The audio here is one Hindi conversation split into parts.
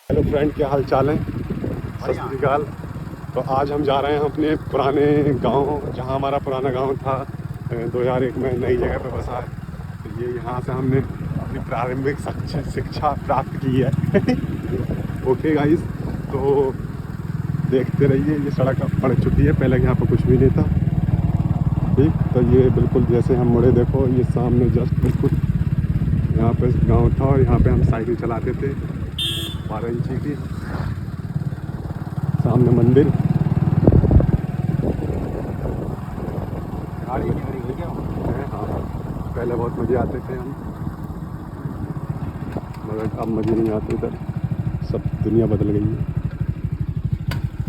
हेलो फ्रेंड, क्या हाल चाल है? सत श्री अकाल। तो आज हम जा रहे हैं अपने पुराने गांव, जहां हमारा पुराना गांव था। 2001 में नई जगह पे बसा है। तो ये यहाँ से हमने अपनी प्रारंभिक शिक्षा प्राप्त की है। ओके गाइस, तो देखते रहिए। ये सड़क अब पड़ चुकी है, पहले यहाँ पर कुछ भी नहीं था। ठीक, तो ये बिल्कुल जैसे हम मुड़े, देखो ये सामने जस्ट बिल्कुल यहाँ पे गांव था और यहाँ पे हम साइकिल चलाते थे 12 इंची की। सामने मंदिर। गाड़ी है, हाँ। पहले बहुत मज़े आते थे हम, मगर अब मज़े नहीं आते इधर। सब दुनिया बदल गई है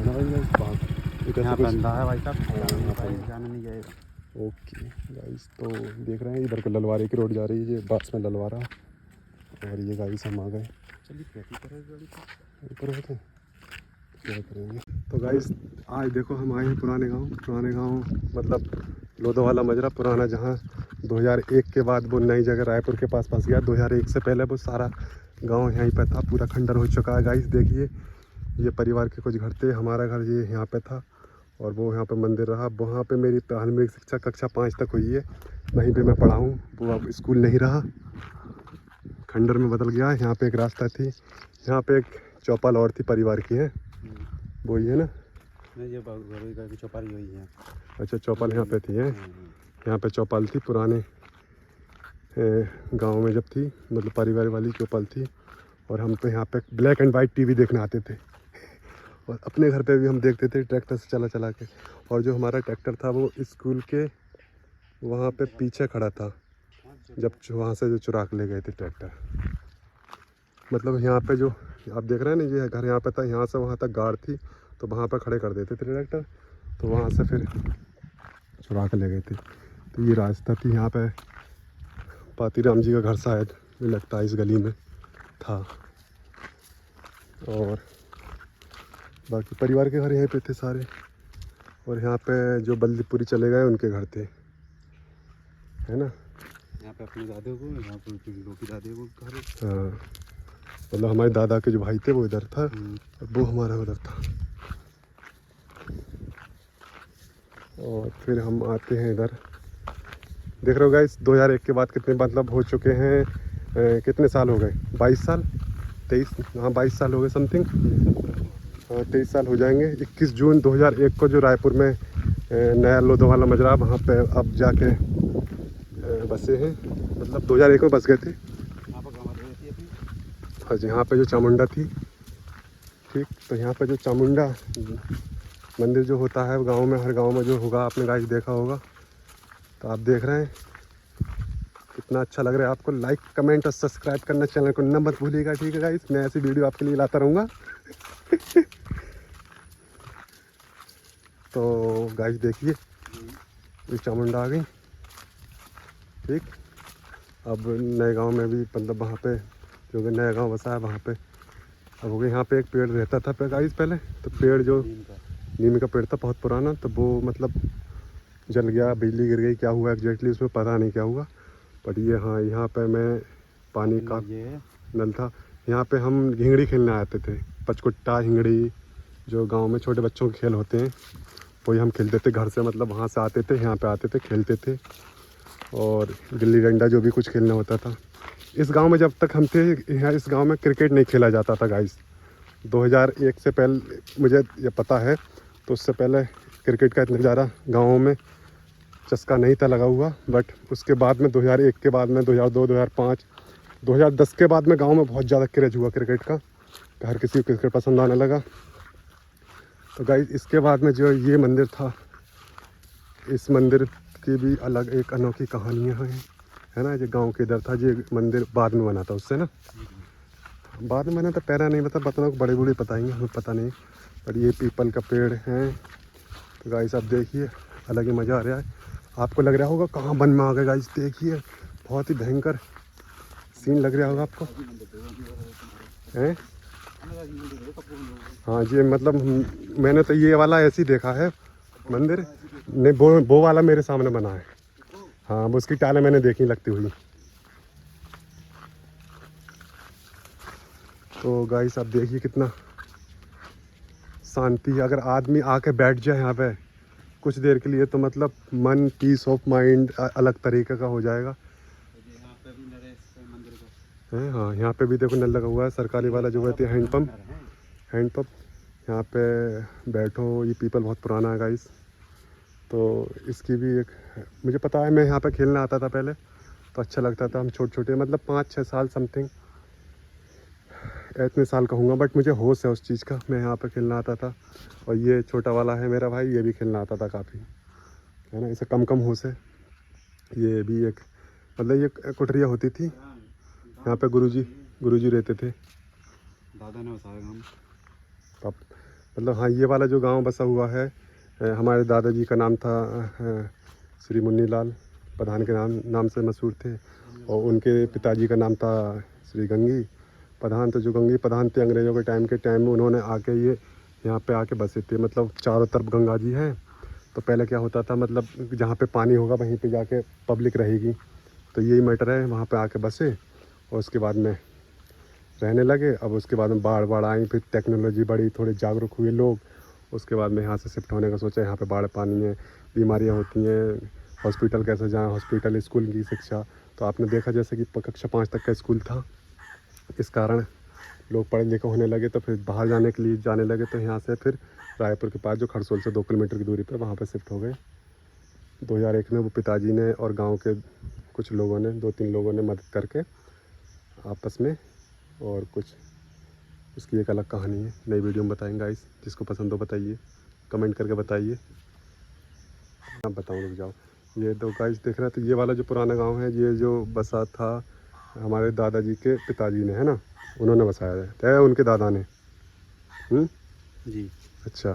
ना भाई? इस बात यहाँ पे अंधा है भाई साहब, हाँ, जाने नहीं जाएगा। ओके गाइस, तो देख रहे हैं इधर को ललवारे की रोड जा रही है, ये बस में ललवारा। और ये गाइस हम आ गए। चलिए कैसी करें गाड़ी को ऊपर होते हैं, क्या करेंगे। तो गाइस आज देखो हम आए हैं पुराने गांव मतलब लोधोवाला मजरा पुराना, जहां 2001 के बाद वो नई जगह रायपुर के पास फंस गया। 2001 से पहले वो सारा गांव यहीं पे था, पूरा खंडर हो चुका है। गाइस देखिए, ये परिवार के कुछ घर थे, हमारा घर ये यहाँ पे था और वो यहाँ पे मंदिर रहा। वहाँ पे मेरी प्रारंभिक शिक्षा कक्षा 5 तक हुई है, वहीं पे मैं पढ़ा हूँ। वो अब स्कूल नहीं रहा, खंडर में बदल गया। यहाँ पे एक रास्ता थी, यहाँ पे एक चौपाल और थी परिवार की है, वो ही है ना? नहीं, ये घर की चौपारी हुई है। अच्छा, चौपाल यहाँ पे थी है। यहाँ पे चौपाल थी पुराने गांव में जब थी, मतलब परिवार वाली चौपाल थी। और हम पे यहाँ पे ब्लैक एंड वाइट टीवी देखने आते थे। और अपने घर पे भी हम देखते थे ट्रैक्टर से चला चला के। और जो हमारा ट्रैक्टर था वो स्कूल के वहाँ पे पीछे खड़ा था, जब वहाँ से जो चुरा के ले गए थे ट्रैक्टर। मतलब यहाँ पे जो आप देख रहे हैं ना, ये घर यहाँ पे था, यहाँ से वहाँ तक गाड़ थी, तो वहाँ पर खड़े कर देते थे ट्रैक्टर, तो वहाँ से फिर चुरा के ले गए थे। तो ये रास्ता थी, यहाँ पे पातीराम जी का घर शायद मुझे लगता है इस गली में था। और बाकी परिवार के घर यहीं पे थे सारे। और यहाँ पे जो बल्दीपुरी चले गए उनके घर थे, है ना? यहाँ पे अपने दादे को, यहाँ पे लोग की दादे को घर। हाँ, मतलब हमारे दादा के जो भाई थे वो इधर था और वो हमारा उधर था। और फिर हम आते हैं इधर। देख रहे हो गाइस, 2001 के बाद कितने मतलब हो चुके हैं, कितने साल हो गए? 22 साल, 23, हाँ 22 साल हो गए समथिंग। हाँ 23 साल हो जाएंगे। 21 जून 2001 को जो रायपुर में नया लोधोवाला मजरा, वहाँ पे अब जाके बसे हैं। मतलब 2001 में बस गए थे। हाँ जी, यहाँ पे जो चामुंडा थी, ठीक, तो यहाँ पे जो चामुंडा मंदिर जो होता है गांव में, हर गांव में जो होगा, आपने गाइस देखा होगा। तो आप देख रहे हैं कितना अच्छा लग रहा है आपको। लाइक कमेंट और सब्सक्राइब करना चैनल को ना मत भूलिएगा, ठीक है गाइस? मैं ऐसी वीडियो आपके लिए लाता रहूँगा। तो गाइस देखिए, ये चामुंडा आ गई। ठीक, अब नए गांव में भी मतलब वहाँ पे जो कि नया गांव बसा है वहाँ पे अब हो गए। यहाँ पे एक पेड़ रहता था गाइस पहले, तो पेड़ जो नीम का पेड़ था बहुत पुराना, तो वो मतलब जल गया, बिजली गिर गई, क्या हुआ एग्जैक्टली उसमें पता नहीं क्या हुआ। बट ये हाँ, यहाँ पे मैं पानी का नल था। यहाँ पे हम हिंगड़ी खेलने आते थे, पचकुट्टा हिंगड़ी, जो गांव में छोटे बच्चों के खेल होते हैं, वही हम खेलते थे घर से। मतलब वहाँ से आते थे, यहाँ पे आते थे, खेलते थे। और गिल्ली डंडा जो भी कुछ खेलना होता था। इस गांव में जब तक हम थे, यहाँ इस गांव में क्रिकेट नहीं खेला जाता था गाइस। 2001 से पहले मुझे ये पता है, तो उससे पहले क्रिकेट का इतना ज़्यादा गाँवों में चस्का नहीं था लगा हुआ। बट उसके बाद में 2001 के बाद में 2002, 2005, 2010 के बाद में गांव में बहुत ज़्यादा क्रेज हुआ क्रिकेट का, हर किसी को क्रिकेट पसंद आने लगा। तो गाइस इसके बाद में जो ये मंदिर था, इस मंदिर की भी अलग एक अनोखी कहानियाँ हैं, है ना? ये गांव के इधर था, ये मंदिर बाद में बना था उससे ना, बाद में बना था, पहला नहीं पता, बता बड़े बूढ़े बताएंगे, हमें पता नहीं। पर ये पीपल का पेड़ है। तो गाइस आप देखिए, अलग ही मज़ा आ रहा है। आपको लग रहा होगा कहाँ वन में आ गए गाइस, देखिए बहुत ही भयंकर सीन लग रहा होगा आपको, हैं? हाँ जी, मतलब मैंने तो ये वाला ऐसे ही देखा है मंदिर, नहीं वो वाला मेरे सामने बना है। हाँ, वो उसकी टालें मैंने देखी लगती हुई। तो गाइस आप देखिए कितना शांति है। अगर आदमी आके बैठ जाए यहाँ पे कुछ देर के लिए तो मतलब मन पीस ऑफ माइंड अलग तरीके का हो जाएगा। यहाँ पे भी नरेश मंदिर का है हाँ, यहाँ पे भी देखो नल लगा हुआ है सरकारी वाला जो कहते हैं हैंडपम्प। हैंडपम्प यहाँ पे बैठो, ये पीपल बहुत पुराना है गाइस। तो इसकी भी एक, मुझे पता है, मैं यहाँ पे खेलने आता था पहले तो अच्छा लगता था। हम छोटे छोटे मतलब 5-6 साल समथिंग, इतने साल कहूँगा, बट मुझे होश है उस चीज़ का। मैं यहाँ पे खेलना आता था। और ये छोटा वाला है मेरा भाई, ये भी खेलना आता था काफ़ी, है ना। इसे कम कम होश है। ये भी एक मतलब ये कुटरिया होती थी यहाँ पे, गुरुजी रहते थे। दादा ने बसाया गाँव। तब मतलब हाँ, ये वाला जो गांव बसा हुआ है, हमारे दादाजी का नाम था श्री मुन्नीलाल प्रधान के नाम से मशहूर थे। और उनके पिताजी का नाम था श्री गंगी प्रधान। तो जो गंगी प्रधान थे, अंग्रेज़ों के टाइम में उन्होंने आके ये यहाँ पे आके बसे थे। मतलब चारों तरफ गंगा जी हैं। तो पहले क्या होता था, मतलब जहाँ पे पानी होगा वहीं पे जाके पब्लिक रहेगी। तो यही मैटर है, वहाँ पे आके बसे और उसके बाद में रहने लगे। अब उसके बाद में बाढ़ आई, फिर टेक्नोलॉजी बढ़ी, थोड़े जागरूक हुए लोग। उसके बाद में यहाँ से शिफ्ट होने का सोचा। यहाँ पे बाढ़ पानी है, बीमारियाँ होती हैं, हॉस्पिटल कैसे जाएँ, हॉस्पिटल, स्कूल की शिक्षा। तो आपने देखा जैसे कि कक्षा 5 तक का स्कूल था। इस कारण लोग पढ़े लिखे होने लगे तो फिर बाहर जाने के लिए जाने लगे। तो यहाँ से फिर रायपुर के पास जो खरसोल से 2 किलोमीटर की दूरी पर, वहाँ पर शिफ्ट हो गए 2001 में। वो पिताजी ने और गाँव के कुछ लोगों ने, 2-3 लोगों ने मदद करके आपस में, और कुछ उसकी एक अलग कहानी है, नई वीडियो में बताएंगे गाइस। जिसको पसंद हो बताइए, कमेंट करके बताइए। आप बताऊँ, रुक जाओ। ये तो गाइस देख रहे हैं, तो ये वाला जो पुराना गांव है, ये जो बसा था हमारे दादाजी के पिताजी ने, है ना, उन्होंने बसाया है उनके दादा ने। जी। अच्छा,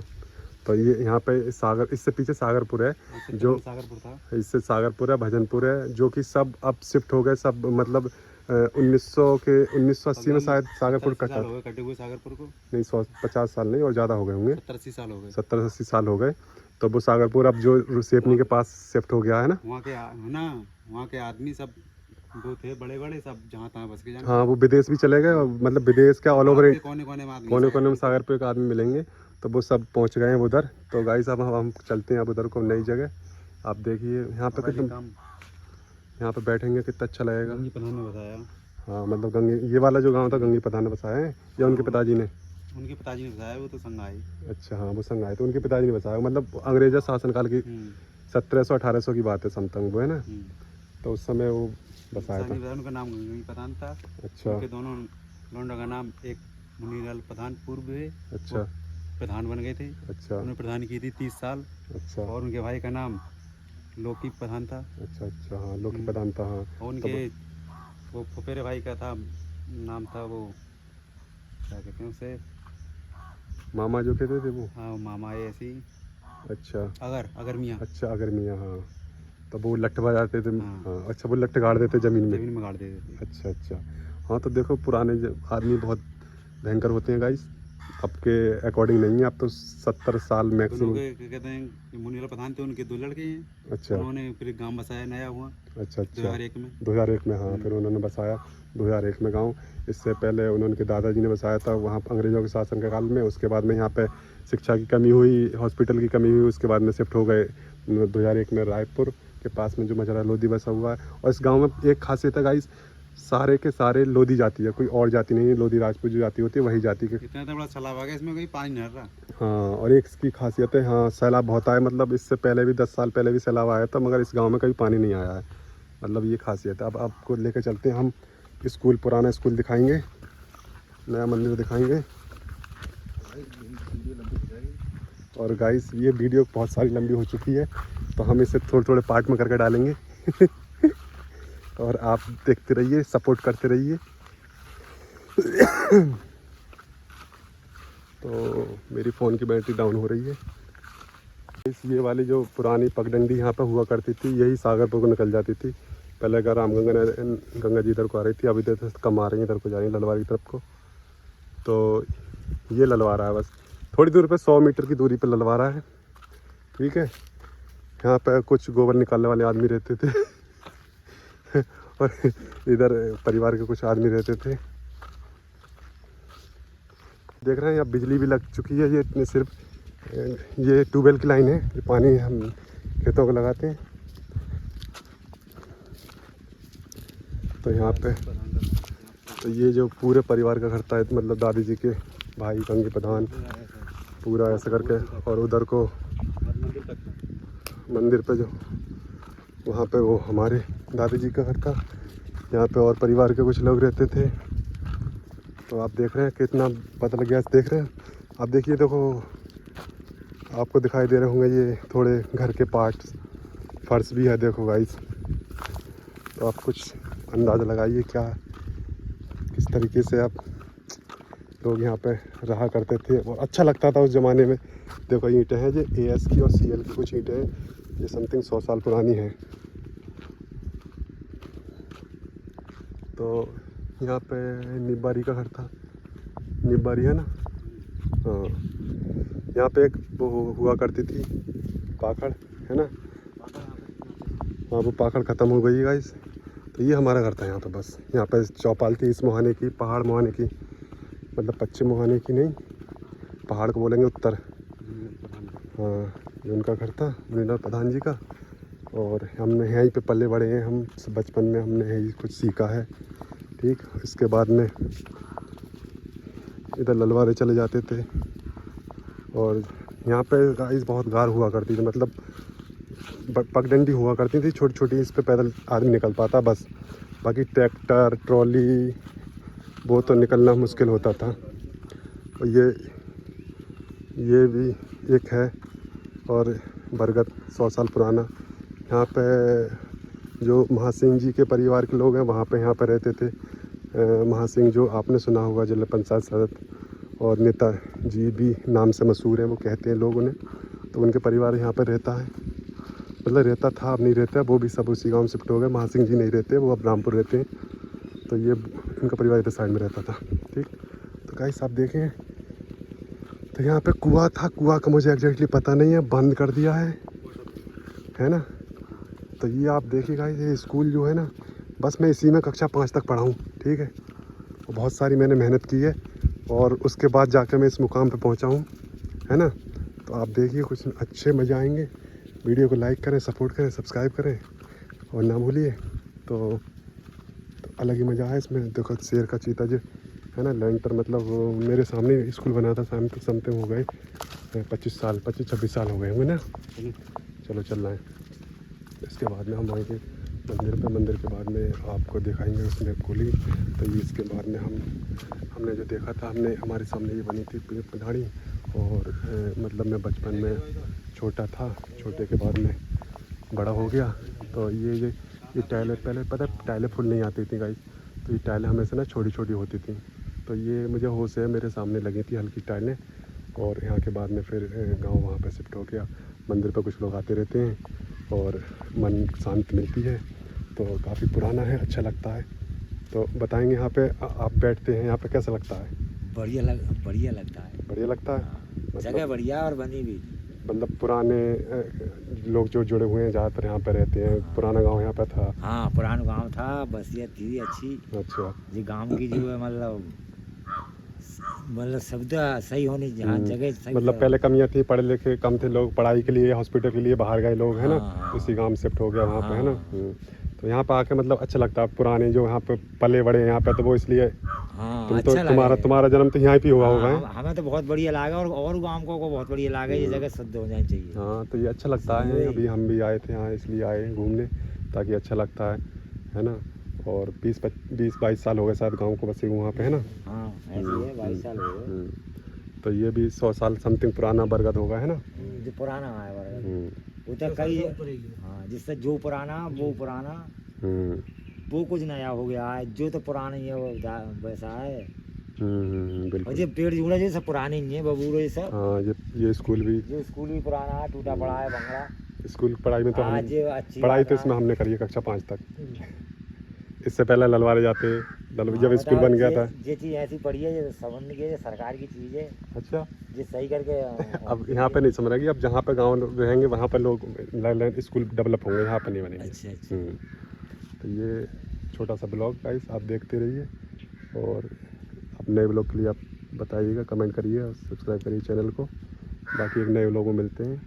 तो ये यहाँ पे सागर, इससे पीछे सागरपुर है, जो सागरपुर था। इससे सागरपुर है, भजनपुर है, जो कि सब अब शिफ्ट हो गए सब। मतलब 1980 में शायद सागरपुर कटा। कटे हुए सागरपुर को नहीं, 150 साल नहीं और ज़्यादा हो गए होंगे, 70-80 साल हो गए। 70-80 साल हो गए। तो वो सागरपुर अब जो सेपनी के पास शिफ्ट हो गया है ना। वहाँ के आदमी सब जो थे बड़े बड़े, सब जहाँ तहाँ बस के जाने। हाँ, वो विदेश भी चले गए। मतलब विदेश क्या, ऑल ओवर कोने कोने में कोने सागरपुर के आदमी मिलेंगे। तो वो सब पहुँच गए हैं उधर। तो गाइस अब हम चलते हैं अब उधर को, नई जगह। आप देखिए यहाँ पे कितना, यहाँ पे बैठेंगे कितना अच्छा लगेगा। गंगी प्रधान ने बताया। हाँ, मतलब गंगी, ये वाला जो गांव था गंगी प्रधान ने बसाया है या उनके पिताजी ने? उनके पिताजी ने बताया, वो तो संग आए। अच्छा, हाँ, वो संग आए तो उनके पिताजी ने बसाया। मतलब अंग्रेजा शासनकाल की 1700-1800 की बात है समथिंग, वो है ना। तो उस समय वो बसाया था। उनका नाम गंगी प्रधान था। अच्छा। उनके दोनों लौंडा का नाम, एक मुनीलाल प्रधान पूर्व है, अच्छा, प्रधान बन गए थे। अच्छा, उन्होंने प्रधान की थी 30 साल। अच्छा, और उनके भाई का नाम लोकी प्रधान था। अच्छा, अच्छा, हाँ, लोकी प्रधान था, हाँ। और उनके वो फुफेरे भाई का था, नाम था वो, क्या कहते हैं उसे, मामा जो कहते थे वो। हाँ, मामा है ऐसी। अच्छा, अगर मियाँ। अच्छा, अगर मियाँ, हाँ। तो वो लट्ठ बजाते थे। हाँ। हाँ, अच्छा, वो लट्ठ गाड़ देते ज़मीन में। गाड़ देते थे। अच्छा, अच्छा, हाँ। तो देखो पुराने आदमी बहुत भयंकर होते हैं गाइस। आपके अकॉर्डिंग नहीं है, आप तो 70 साल मैक्सिमम। कहते हैं मुनीलाल प्रधान थे, उनके 2 लड़के हैं। अच्छा, उन्होंने फिर गांव बसाया, नया हुआ। अच्छा, अच्छा, 2001 में हाँ, फिर उन्होंने बसाया 2001 में गांव। इससे पहले उनके दादाजी ने बसाया था वहाँ अंग्रेज़ों के शासन के काल में। उसके बाद में यहाँ पे शिक्षा की कमी हुई, हॉस्पिटल की कमी हुई। उसके बाद में शिफ्ट हो गए 2001 में रायपुर के पास में जो मजरा लोधी बसा हुआ है। और इस गाँव में एक खासियत है गाइस, सारे के सारे लोधी जाति है, कोई और जाति नहीं है। लोधी राजपूत जो जाति होती है वही जाति के। इतना बड़ा सैलाब आ गया, इसमें कोई पानी नहीं रहा। हाँ, और एक इसकी खासियत है, हाँ, सैलाब बहुत आया। मतलब इससे पहले भी 10 साल पहले भी सैलाब आया था, मगर इस गांव में कभी पानी नहीं आया है। मतलब ये खासियत है। अब आपको लेकर चलते हैं हम स्कूल, पुराना स्कूल दिखाएंगे, नया मंदिर दिखाएंगे। और गाइस ये वीडियो बहुत सारी लंबी हो चुकी है, तो हम इसे थोड़े थोड़े पार्ट में करके डालेंगे। और आप देखते रहिए, सपोर्ट करते रहिए। तो मेरी फ़ोन की बैटरी डाउन हो रही है। ये वाली जो पुरानी पगडंडी यहाँ पर हुआ करती थी, यही सागरपुर को निकल जाती थी। पहले अगर गंगा जी इधर को आ रही थी, अब इधर से कम आ रही है, इधर को जा रही है ललवार की तरफ को। तो ये ललवारा है, बस थोड़ी दूर पे 100 मीटर की दूरी पे ललवारा है। ठीक है, यहाँ पे कुछ गोबर निकालने वाले आदमी रहते थे। और इधर परिवार के कुछ आदमी रहते थे। देख रहे हैं यहाँ बिजली भी लग चुकी है। ये इतने सिर्फ ये ट्यूबवेल की लाइन है, ये पानी हम खेतों को लगाते हैं। तो यहाँ पे तो ये जो पूरे परिवार का घर था, मतलब दादी जी के भाई कंगी प्रधान पूरा ऐसा करके, और उधर को मंदिर पे जो वहाँ पे वो हमारे दादी जी का घर था। यहाँ पे और परिवार के कुछ लोग रहते थे। तो आप देख रहे हैं कितना पता लग गया। देख रहे हैं आप, देखिए देखो आपको दिखाई दे रहे होंगे ये थोड़े घर के पार्ट्स, फर्श भी है देखो गाइस। तो आप कुछ अंदाज़ा लगाइए क्या किस तरीके से आप लोग यहाँ पे रहा करते थे और अच्छा लगता था उस ज़माने में। देखो ईंटें हैं, ये AS की और CL की कुछ ईंटें हैं, ये समथिंग 100 साल पुरानी है। तो यहाँ पे निब्बारी का घर था, निब्बारी है ना, हाँ। यहाँ पे एक वो हुआ करती थी पाखड़, है ना, हाँ वो पाखड़ ख़त्म हो गई गाइस। तो ये हमारा घर था यहाँ पे। बस यहाँ पे चौपाल थी इस मुहाने की, पहाड़ मुहाने की, मतलब पश्चिम मुहाने की नहीं, पहाड़ को बोलेंगे उत्तर। हाँ ये उनका घर था मृणाल प्रधान जी का। और हमने यहीं पे पले बड़े हैं हम, बचपन में हमने यही कुछ सीखा है। ठीक, इसके बाद में इधर ललवारे चले जाते थे। और यहाँ पे गाइस बहुत गार हुआ करती थी, मतलब पगडंडी हुआ करती थी छोटी छोटी, इस पे पैदल आदमी निकल पाता बस। बाकी ट्रैक्टर ट्रॉली वो तो निकलना मुश्किल होता था। और ये भी एक है, और बरगद 100 साल पुराना। यहाँ पे जो महासिंह जी के परिवार के लोग हैं वहाँ पे यहाँ पे रहते थे। महासिंह जो आपने सुना होगा, जिला पंचायत सदस्य और नेता जी भी नाम से मशहूर है, वो कहते हैं लोग उन्हें। तो उनके परिवार यहाँ पर रहता है, मतलब रहता था, अब नहीं रहता, वो भी सब उसी गांव शिफ्ट हो गए। महासिंह जी नहीं रहते, वो अब रामपुर रहते हैं। तो ये इनका परिवार इधर साइड में रहता था। ठीक, तो गाइस आप देखें तो यहाँ पे कुआं था, कुआं का मुझे एग्जैक्टली पता नहीं है, बंद कर दिया है ना। तो ये आप देखिए गाइस, ये स्कूल जो है ना, बस मैं इसी में कक्षा 5 तक पढ़ा हूँ। ठीक है, और बहुत सारी मैंने मेहनत की है, और उसके बाद जाकर मैं इस मुकाम पे पहुँचा हूँ, है ना। तो आप देखिए कुछ अच्छे मज़े आएंगे। वीडियो को लाइक करें, सपोर्ट करें, सब्सक्राइब करें और ना भूलिए। तो अलग ही मज़ा है इसमें। देखो शेर का चीता जो है ना, लेंटर, मतलब मेरे सामने स्कूल बना था, समथिंग हो गए 25-26 साल हो गए होंगे ना। चलो चल रहे हैं। इसके बाद में हम आएंगे मंदिर पे, मंदिर के बाद में आपको दिखाएंगे उसमें खोली। तो ये इसके बाद में हमने जो देखा था, हमारे सामने ये बनी थी पहाड़ी। और मतलब मैं बचपन में छोटा था, छोटे के बाद में बड़ा हो गया। तो ये टाइलें, पहले पता है टाइलें फुल नहीं आती थी गाइस, तो ये टाइलें हमेशा ना छोटी छोटी होती थी। तो ये मुझे होश है, मेरे सामने लगी थी हल्की टाइलें। और यहाँ के बाद में फिर गांव वहाँ पे शिफ्ट हो गया। मंदिर पे कुछ लोग आते रहते हैं और मन शांत मिलती है। तो काफ़ी पुराना है, अच्छा लगता है। तो बताएंगे यहाँ पे आप बैठते हैं, यहाँ पे कैसा लगता है? बढ़िया लगता है। बढ़िया लगता है, जगह बढ़िया और बनी भी, मतलब पुराने लोग जो जुड़े हुए हैं ज़्यादातर यहाँ पे रहते हैं। पुराना गांव यहाँ पे था। हाँ पुराना गांव था, बसियत थी अच्छी। अच्छा, ये गांव की जो है मतलब शब्द सही होनी, जहाँ जगह सही, मतलब पहले कमियाँ थी, पढ़े लिखे कम थे लोग, पढ़ाई के लिए हॉस्पिटल के लिए बाहर गए लोग, है ना। हाँ, उसी गांव में शिफ्ट हो गया वहाँ पे, है ना। हाँ। तो यहाँ पे आके मतलब अच्छा लगता है। पुराने जो यहाँ पे पले बड़े यहाँ पे, तो वो इसलिए हाँ अच्छा तुम्हारा जन्म तो यहाँ पे हुआ होगा। हमें तो बहुत बढ़िया लगा, और गांव को बहुत बढ़िया लगा। ये जगह शुद्ध हो जानी चाहिए। हाँ, तो ये अच्छा लगता है। अभी हम भी आए थे यहाँ, इसलिए आए घूमने, ताकि अच्छा लगता है ना। और 20-22 साल हो गए शायद गांव को बसे वहाँ पे, है ना। हाँ ऐसे है, 22 साल हो गए। तो ये भी 100 साल समथिंग पुराना बरगद होगा, है ना। जो पुराना है बरगद, वो तो कई, हाँ जिससे जो पुराना वो पुराना, वो कुछ नया हो गया है। जो तो पुराना ही है वो वैसा है। बिल्कुल। और ये पेड़ जुड़ा जो सब पुराने ही है, बबूर ये सब। हाँ, ये स्कूल भी पुराना है, टूटा पड़ा है बंगला। स्कूल पढ़ाई में तो आज अच्छी पढ़ाई तो इसमें हमने करी है कक्षा 5 तक। इससे पहले ललवारे जाते, जब स्कूल बन गया था। ये चीज़ ऐसी पड़ी है, ये समझ के सरकार की चीज़ है। अच्छा, ये सही करके अब यहाँ पे नहीं समझ रहा कि अब जहाँ पे गांव रहेंगे वहाँ पे लोग स्कूल डेवलप होंगे, यहाँ पे नहीं बनेंगे। अच्छा। तो ये छोटा सा ब्लॉग गाइस आप देखते रहिए, और अब नए ब्लॉग के लिए आप बताइएगा, कमेंट करिए और सब्सक्राइब करिए चैनल को। बाकी एक नए लोगों मिलते हैं।